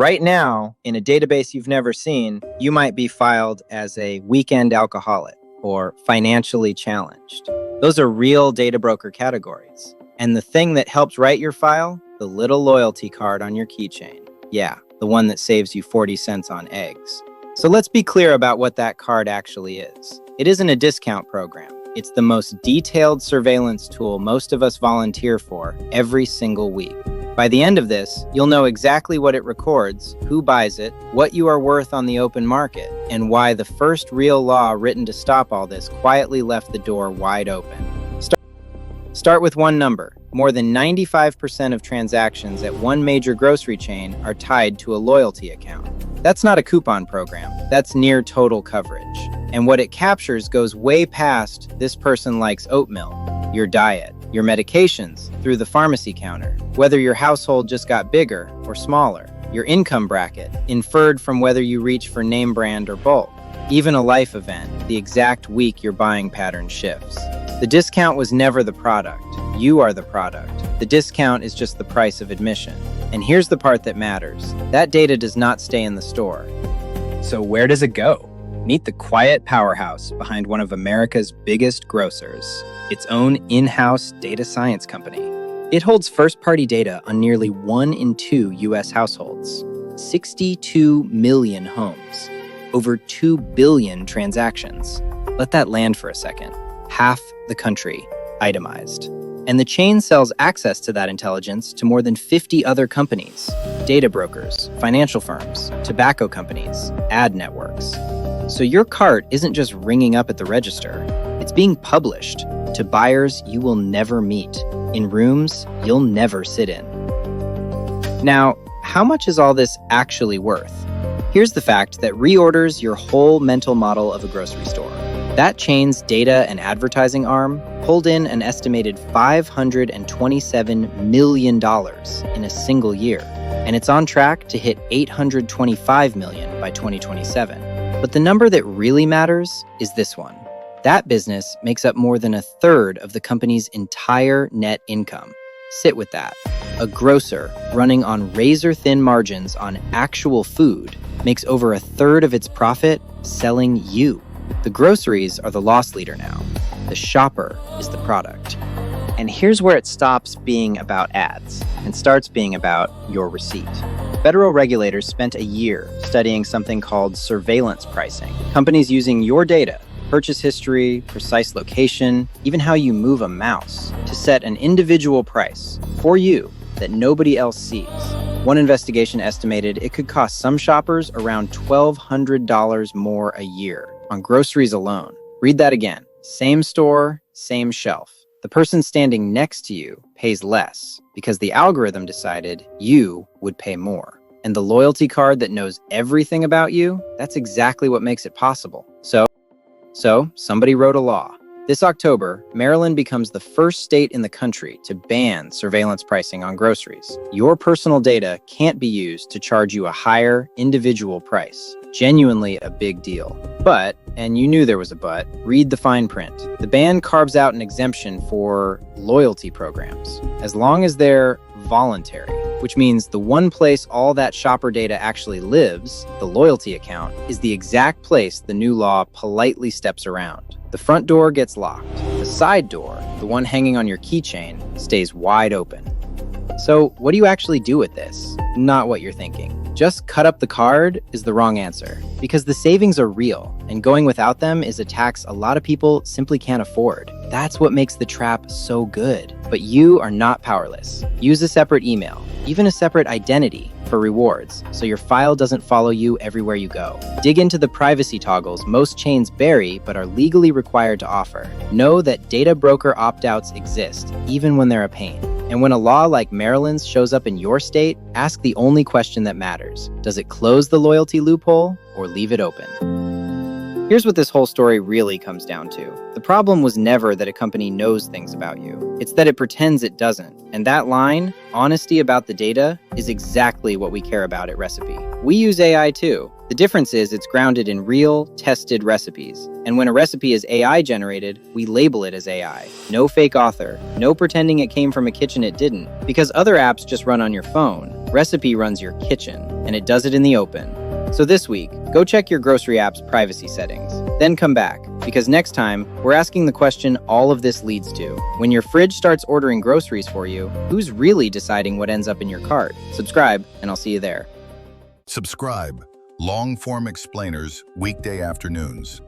Right now, in a database you've never seen, you might be filed as a weekend alcoholic or financially challenged. Those are real data broker categories. And the thing that helps write your file, the little loyalty card on your keychain. Yeah, the one that saves you 40 cents on eggs. So let's be clear about what that card actually is. It isn't a discount program. It's the most detailed surveillance tool most of us volunteer for every single week. By the end of this, you'll know exactly what it records, who buys it, what you are worth on the open market, and why the first real law written to stop all this quietly left the door wide open. Start with one number. More than 95% of transactions at one major grocery chain are tied to a loyalty account. That's not a coupon program. That's near total coverage. And what it captures goes way past this person likes oatmeal, your diet, your medications through the pharmacy counter, whether your household just got bigger or smaller, your income bracket, inferred from whether you reach for name brand or bulk, even a life event, the exact week your buying pattern shifts. The discount was never the product. You are the product. The discount is just the price of admission. And here's the part that matters. That data does not stay in the store. So where does it go? Meet the quiet powerhouse behind one of America's biggest grocers, its own in-house data science company. It holds first-party data on nearly 1 in 2 U.S. households, 62 million homes, over 2 billion transactions. Let that land for a second. Half the country, itemized. And the chain sells access to that intelligence to more than 50 other companies, data brokers, financial firms, tobacco companies, ad networks. So your cart isn't just ringing up at the register. It's being published to buyers you will never meet, in rooms you'll never sit in. Now, how much is all this actually worth? Here's the fact that reorders your whole mental model of a grocery store. That chain's data and advertising arm pulled in an estimated $527 million in a single year, and it's on track to hit $825 million by 2027. But the number that really matters is this one. That business makes up more than a third of the company's entire net income. Sit with that. A grocer running on razor-thin margins on actual food makes over a third of its profit selling you. The groceries are the loss leader now. The shopper is the product. And here's where it stops being about ads and starts being about your receipt. Federal regulators spent a year studying something called surveillance pricing. Companies using your data, purchase history, precise location, even how you move a mouse, to set an individual price for you that nobody else sees. One investigation estimated it could cost some shoppers around $1,200 more a year on groceries alone. Read that again. Same store, same shelf. The person standing next to you pays less because the algorithm decided you would pay more. And the loyalty card that knows everything about you, that's exactly what makes it possible. So somebody wrote a law. This October, Maryland becomes the first state in the country to ban surveillance pricing on groceries. Your personal data can't be used to charge you a higher individual price. Genuinely a big deal. But, and you knew there was a but, read the fine print. The ban carves out an exemption for loyalty programs, as long as they're voluntary, which means the one place all that shopper data actually lives, the loyalty account, is the exact place the new law politely steps around. The front door gets locked. The side door, the one hanging on your keychain, stays wide open. So what do you actually do with this? Not what you're thinking. Just cut up the card is the wrong answer, because the savings are real, and going without them is a tax a lot of people simply can't afford. That's what makes the trap so good. But you are not powerless. Use a separate email, even a separate identity for rewards, so your file doesn't follow you everywhere you go. Dig into the privacy toggles most chains bury but are legally required to offer. Know that data broker opt-outs exist, even when they're a pain. And when a law like Maryland's shows up in your state, ask the only question that matters. Does it close the loyalty loophole or leave it open? Here's what this whole story really comes down to. The problem was never that a company knows things about you. It's that it pretends it doesn't. And that line, honesty about the data, is exactly what we care about at Recipy. We use AI too. The difference is it's grounded in real, tested recipes. And when a recipe is AI generated, we label it as AI. No fake author, no pretending it came from a kitchen it didn't, because other apps just run on your phone. Recipy runs your kitchen, and it does it in the open. So this week, go check your grocery app's privacy settings. Then come back, because next time, we're asking the question all of this leads to. When your fridge starts ordering groceries for you, who's really deciding what ends up in your cart? Subscribe, and I'll see you there. Subscribe. Long-form explainers, weekday afternoons.